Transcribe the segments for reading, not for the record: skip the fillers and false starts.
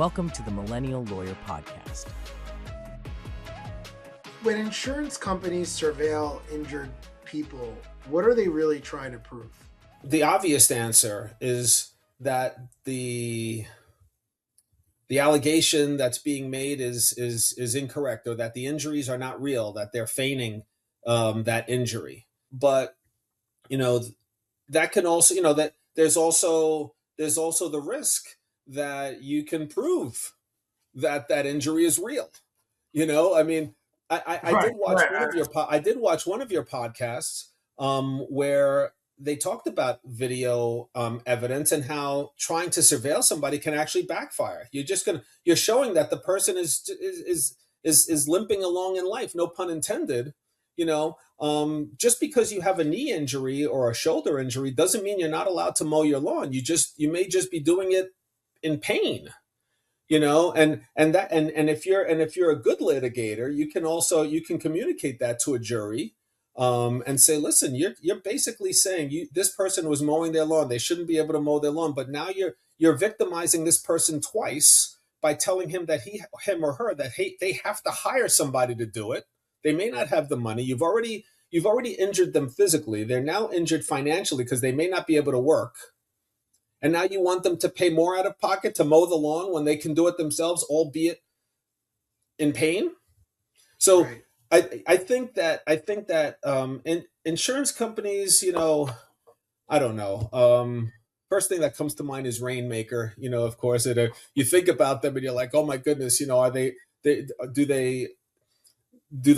Welcome to the Millennial Lawyer Podcast. When insurance companies surveil injured people, what are they really trying to prove? The obvious answer is that the allegation that's being made is incorrect, or that the injuries are not real, that they're feigning that injury. But that can also, that there's also the risk that you can prove that injury is real. I mean, I did watch one of your podcasts where they talked about video evidence and how trying to surveil somebody can actually backfire. You're showing that the person is limping along in life, no pun intended. Just because you have a knee injury or a shoulder injury doesn't mean you're not allowed to mow your lawn. You may just be doing it in pain. And if you're a good litigator, you can communicate that to a jury, and say, listen, you're basically saying this person was mowing their lawn. They shouldn't be able to mow their lawn, but now you're victimizing this person twice by telling him that him or her that they have to hire somebody to do it. They may not have the money. You've already injured them physically. They're now injured financially because they may not be able to work. And now you want them to pay more out of pocket to mow the lawn when they can do it themselves, albeit in pain. So right. I think that insurance companies, I don't know. First thing that comes to mind is Rainmaker. Of course, you think about them and you're like, oh my goodness, do they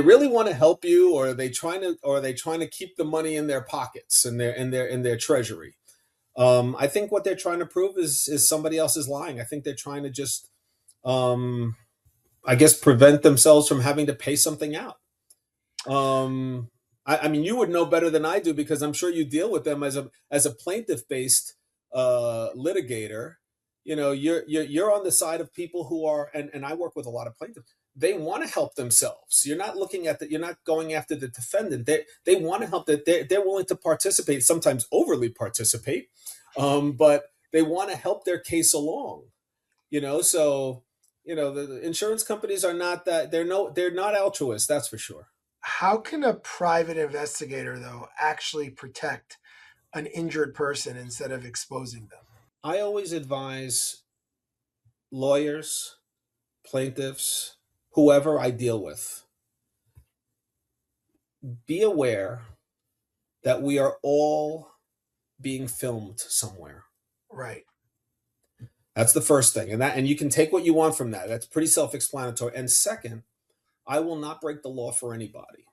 really want to help you, or are they trying to keep the money in their pockets and in their treasury? I think what they're trying to prove is somebody else is lying. I think they're trying to just, prevent themselves from having to pay something out. I mean, you would know better than I do, because I'm sure you deal with them as a plaintiff-based litigator. You're on the side of people who are, and I work with a lot of plaintiffs. They want to help themselves. You're not going after the defendant. They want to help. They're willing to participate, sometimes overly participate, but they want to help their case along. So the insurance companies are not that. They're not altruists. That's for sure. How can a private investigator, though, actually protect an injured person instead of exposing them? I always advise lawyers, plaintiffs, whoever I deal with, be aware that we are all being filmed somewhere. Right. That's the first thing. And you can take what you want from that. That's pretty self-explanatory. And second, I will not break the law for anybody.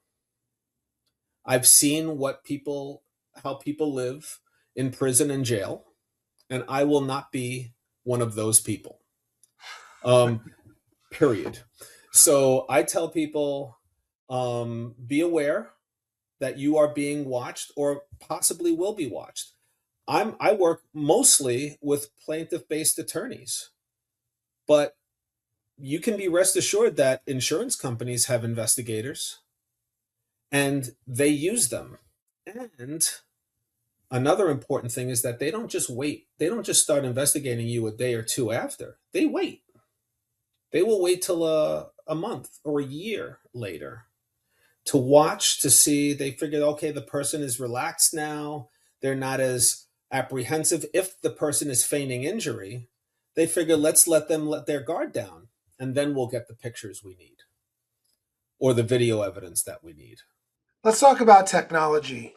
I've seen how people live in prison and jail, and I will not be one of those people. Period. So I tell people, be aware that you are being watched, or possibly will be watched. I work mostly with plaintiff-based attorneys, but you can be rest assured that insurance companies have investigators, and they use them. And another important thing is that they don't just wait. They don't just start investigating you a day or two after. They wait. They will wait till a month or a year later to watch, to see. They figure, okay, the person is relaxed now. They're not as apprehensive. If the person is feigning injury, they figure, let's let them let their guard down, and then we'll get the pictures we need or the video evidence that we need. Let's talk about technology.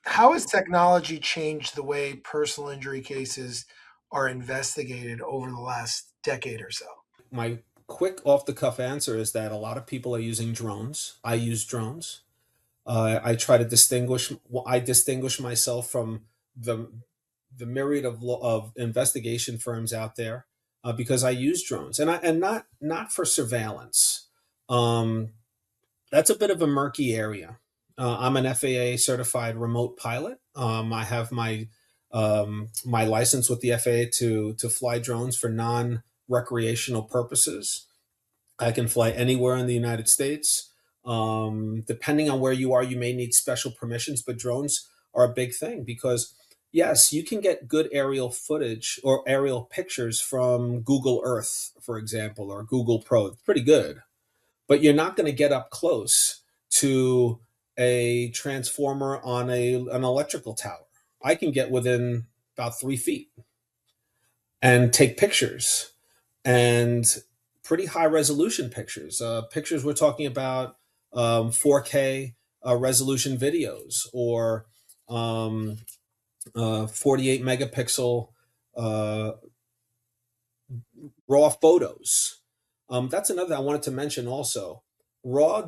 How has technology changed the way personal injury cases are investigated over the last decade or so? My quick off-the-cuff answer is that a lot of people are using drones. I use drones. I try to distinguish myself from the myriad of investigation firms out there, because I use drones, and not for surveillance. That's a bit of a murky area. I'm an FAA certified remote pilot. I have my license with the FAA to fly drones for non-recreational purposes. I can fly anywhere in the United States. Depending on where you are, you may need special permissions, but drones are a big thing because Yes, you can get good aerial footage or aerial pictures from Google Earth, for example, or Google Pro. It's pretty good, but you're not going to get up close to a transformer on an electrical tower. I can get within about 3 feet and take pictures, and pretty high resolution pictures. Pictures we're talking about 4K resolution videos, or 48 megapixel uh, raw photos. That's another I wanted to mention also.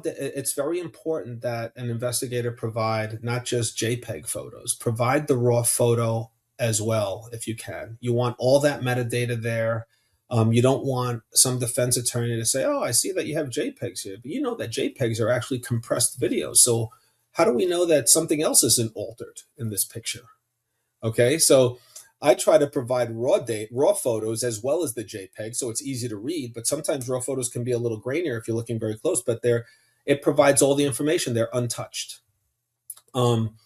It's very important that an investigator provide not just JPEG photos, provide the raw photo as well if you can. You want all that metadata there. You don't want some defense attorney to say, "Oh, I see that you have JPEGs here," but you know that JPEGs are actually compressed videos. So how do we know that something else isn't altered in this picture? Okay, so I try to provide raw photos as well as the JPEG, so it's easy to read. But sometimes raw photos can be a little grainier if you're looking very close. But it provides all the information. They're untouched. Um,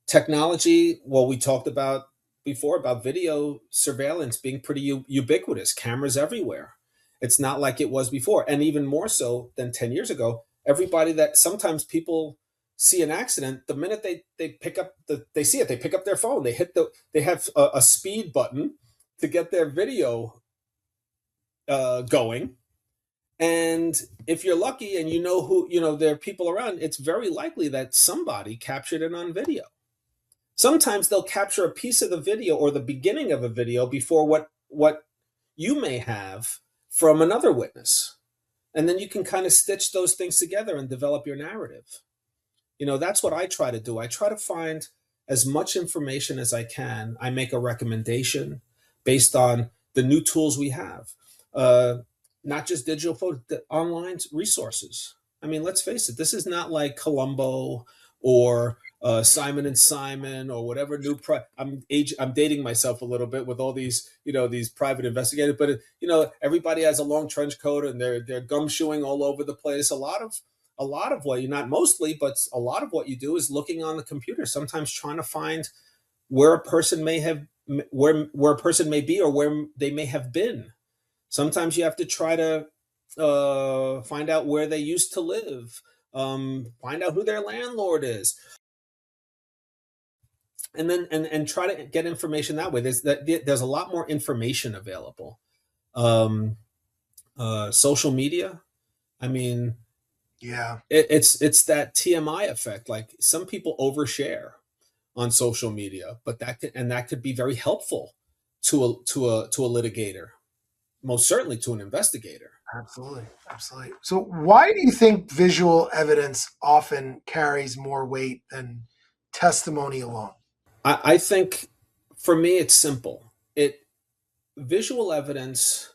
Technology. Well, we talked about before about video surveillance being pretty ubiquitous. Cameras everywhere. It's not like it was before, and even more so than 10 years ago. Everybody that sometimes people see an accident, the minute they pick up they see it, they pick up their phone, they have a speed button to get their video going. And if you're lucky and you know who, there are people around, it's very likely that somebody captured it on video. Sometimes they'll capture a piece of the video or the beginning of a video before what you may have from another witness. And then you can kind of stitch those things together and develop your narrative. That's what I try to do. I try to find as much information as I can. I make a recommendation based on the new tools we have, not just digital photo, online resources. I mean, let's face it, this is not like Columbo or Simon and Simon or whatever new. I'm dating myself a little bit with all these, these private investigators. But everybody has a long trench coat and they're gumshoeing all over the place. A lot of what you not mostly, but a lot of what you do is looking on the computer. Sometimes trying to find where a person may have, where a person may be, or where they may have been. Sometimes you have to try to find out where they used to live, find out who their landlord is, and then and try to get information that way. There's a lot more information available. Um, Social media. I mean, Yeah, it's that TMI effect. Like some people overshare on social media, but that could be very helpful to a litigator, most certainly to an investigator. absolutely. Absolutely. So, why do you think visual evidence often carries more weight than testimony alone? I think for me it's simple. It Visual evidence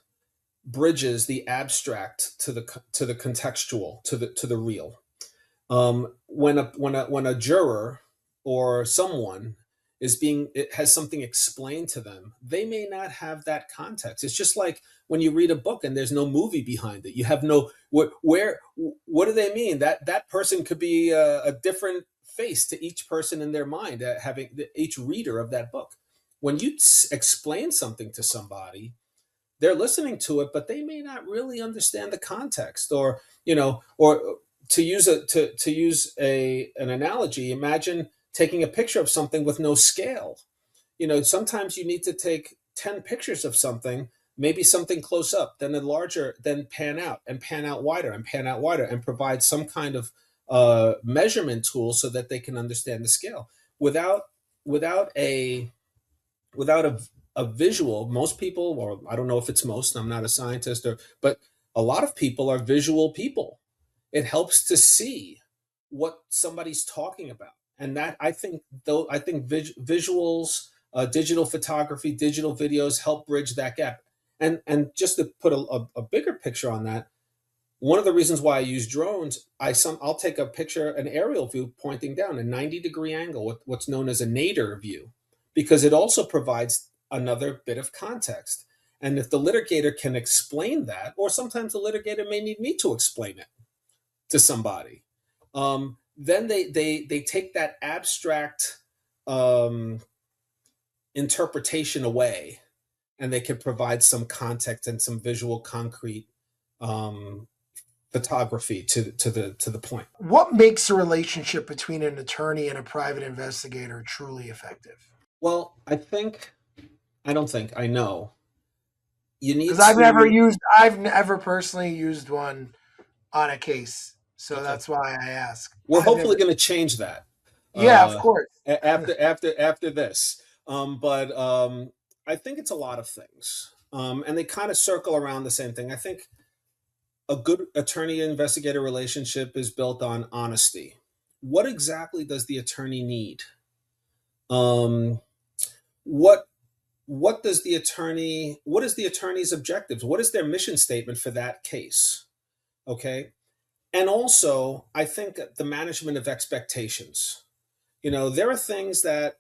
bridges the abstract to the contextual, to the real. When a juror or someone it has something explained to them, they may not have that context. It's just like when you read a book and there's no movie behind it. You have no what do they mean? That person could be a different face to each person in their mind, having each reader of that book. When you explain something to somebody, they're listening to it, but they may not really understand the context, or to use an analogy. Imagine taking a picture of something with no scale. Sometimes you need to take 10 pictures of something, maybe something close up, then a larger, then pan out wider, and pan out wider, and provide some kind of measurement tool so that they can understand the scale. Without without a without a, a visual, most people, or I don't know if it's most, I'm not a scientist, but a lot of people are visual people. It helps to see what somebody's talking about. And that, I think visuals, digital photography, digital videos help bridge that gap. And just to put a bigger picture on that, one of the reasons why I use drones, I'll take a picture, an aerial view pointing down a 90-degree angle, what's known as a nadir view, because it also provides another bit of context. And if the litigator can explain that, or sometimes the litigator may need me to explain it to somebody, then they take that abstract um, interpretation away, and they could provide some context and some visual, concrete um, photography to the point. What makes a relationship between an attorney and a private investigator truly effective? Well, I don't think, I know you need Because to. I've never personally used one on a case, so Okay, that's why I ask. we're I've hopefully never. going to change that Yeah, of uh, course. after this. But I think it's a lot of things, and they kind of circle around the same thing. I think a good attorney investigator relationship is built on honesty. What exactly does the attorney need? Um, what what is the attorney's objectives? What is their mission statement for that case? Okay. And also, I think the management of expectations. There are things that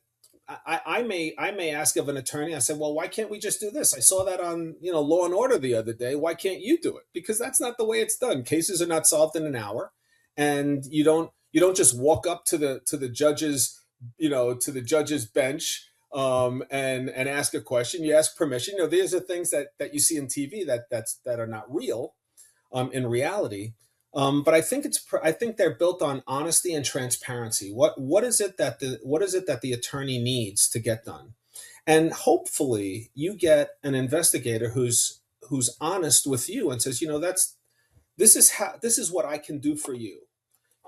I may ask of an attorney. I said, well, why can't we just do this? I saw that on Law and Order the other day. Why can't you do it? Because that's not the way it's done. Cases are not solved in an hour, and you don't just walk up to the judge's to the judge's bench and ask a question. You ask permission. These are things that you see in TV that are not real in reality. But I think they're built on honesty and transparency. What is it that the attorney needs to get done? And hopefully you get an investigator who's honest with you and says, this is what I can do for you.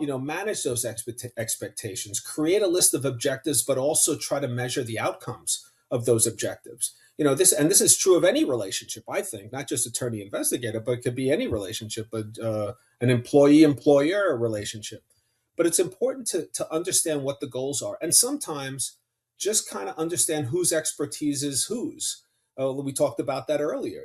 Manage those expectations, create a list of objectives, but also try to measure the outcomes of those objectives. This is true of any relationship, I think, not just attorney investigator, but it could be any relationship, but an employee employer relationship. But it's important to understand what the goals are, and sometimes just kind of understand whose expertise is whose. We talked about that earlier.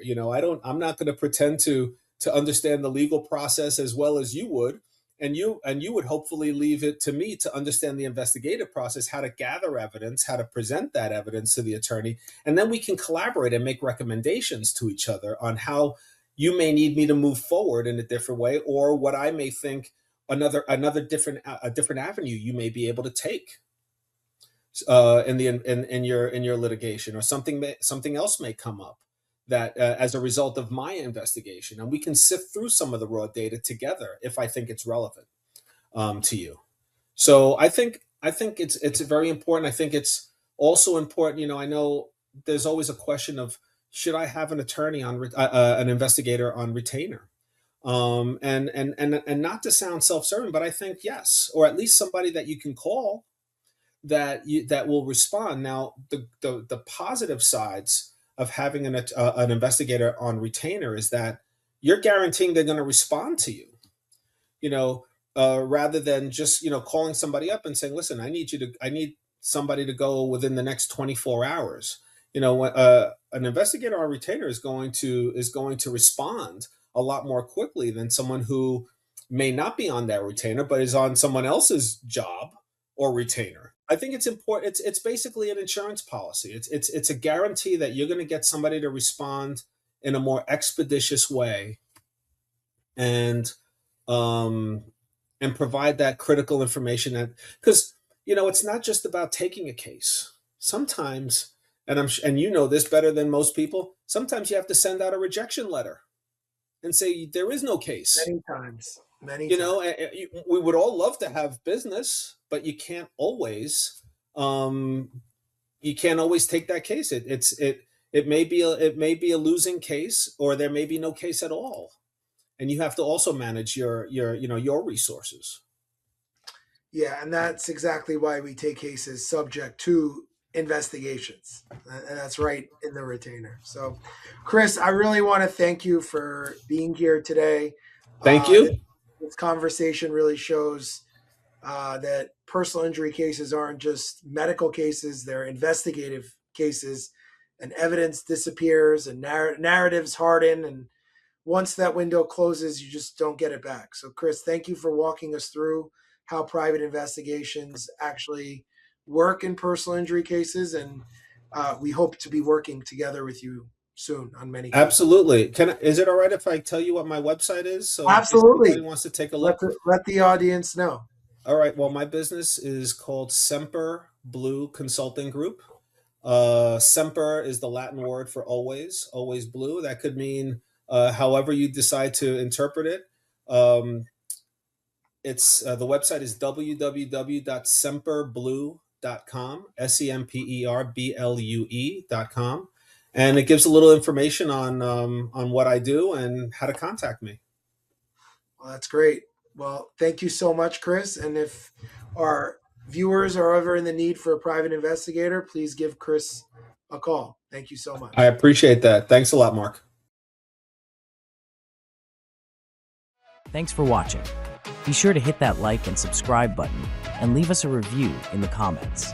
I'm not going to pretend to understand the legal process as well as you would, and you would hopefully leave it to me to understand the investigative process, how to gather evidence, how to present that evidence to the attorney, and then we can collaborate and make recommendations to each other on how you may need me to move forward in a different way, or what I may think another different a different avenue you may be able to take in your litigation, or something else may come up that as a result of my investigation, and we can sift through some of the raw data together if I think it's relevant to you. So I think it's very important. I think it's also important. I know there's always a question of, should I have an attorney an investigator on retainer? And not to sound self-serving, but I think yes, or at least somebody that you can call that will respond. Now, the positive sides of having an investigator on retainer is that you're guaranteeing they're going to respond to you. You know, rather than just calling somebody up and saying, "Listen, I need somebody to go within the next 24 hours." An investigator on retainer is going to respond a lot more quickly than someone who may not be on that retainer but is on someone else's job or retainer. I think it's important. It's basically an insurance policy. It's a guarantee that you're going to get somebody to respond in a more expeditious way, and um, and provide that critical information. That, because it's not just about taking a case. Sometimes, and you know this better than most people. Sometimes you have to send out a rejection letter and say there is no case. Many times. Many times. We would all love to have business, but um, you can't always take that case. It may be a losing case, or there may be no case at all, and you have to also manage your resources. Yeah, and that's exactly why we take cases subject to investigations. And that's right in the retainer. So, Chris, I really want to thank you for being here today. Thank This, you. this conversation really shows that personal injury cases aren't just medical cases, they're investigative cases, and evidence disappears and narratives harden. And once that window closes, you just don't get it back. So, Chris, thank you for walking us through how private investigations actually work in personal injury cases. And we hope to be working together with you soon on many cases. Absolutely. Is it all right if I tell you what my website is? So in case anybody Absolutely. wants to take a Let look. the audience know. All right. Well, my business is called Semper Blue Consulting Group. Semper is the Latin word for always, always blue. That could mean however you decide to interpret it. It's the website is www.semperblue.com, semperblue.com, and it gives a little information on what I do and how to contact me. Well, that's great. Well, thank you so much, Chris. And if our viewers are ever in the need for a private investigator, please give Chris a call. Thank you so much. I appreciate that. Thanks a lot, Mark. Thanks for watching. Be sure to hit that like and subscribe button and leave us a review in the comments.